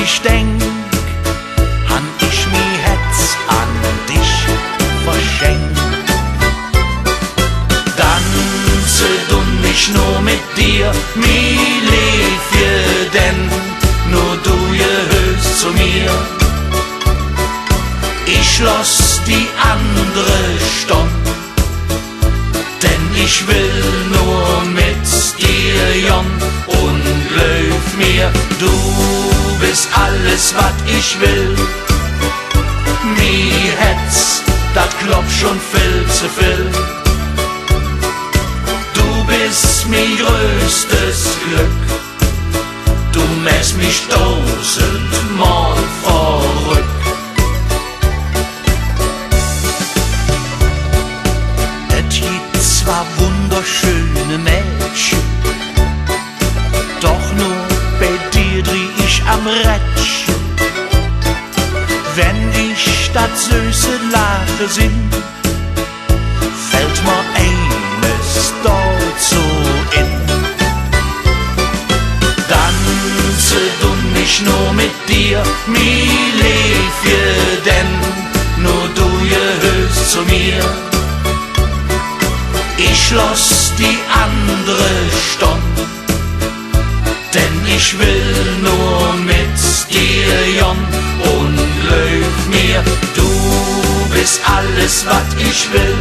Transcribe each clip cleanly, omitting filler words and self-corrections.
dich denk, han ich mi Herz an dich verschenkt. Tanze und mich nur mit dir, mi Liebje, denn nur du gehörst zu mir. Ich lass die andere Stunde, denn ich will nur mit dir, Jon, und glaub mir, du bist alles, was ich will. Mi Herz, dat klopft schon viel zu viel. Du bist mi größtes Glück, du machst mich 1000-mal verrückt. Zwar wunderschöne Mädchen, doch nur bei dir dreh ich am Rädchen. Wenn ich dat süße Lache sing, fällt mir eines dazu in. Tanze du nicht nur mit dir, mi Liebje, denn nur du gehörst zu mir. Ich lass die andere Stunde, denn ich will nur mit dir, Jon, und glaub mir, du bist alles, was ich will.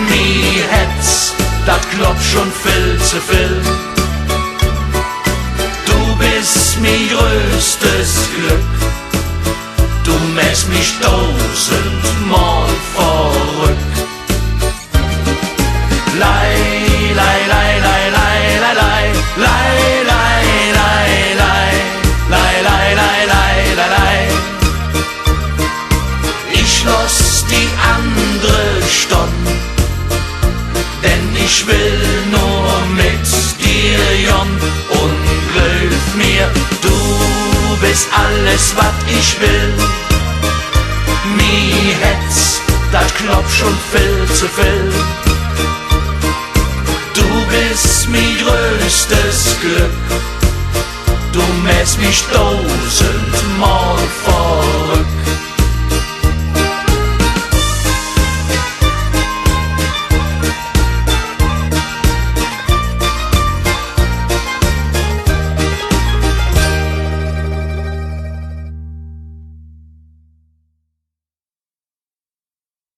Mi Herz, dat klopft schon viel zu viel. Du bist mi größtes Glück, du machst mich 1000-mal verrückt. Lei, lei, lei, lei, lei, lei, lei, lei, lei, lei, lei, lei, lei, lei, lei, lei. Ich lass die andere Stunde, denn ich will nur mit dir, Jon, und glaub mir, du bist alles, was ich will. Mi Herz, dat klopft schon viel zu viel. Du bist mi größtes Glück, du machst mich 1000-mal verrückt.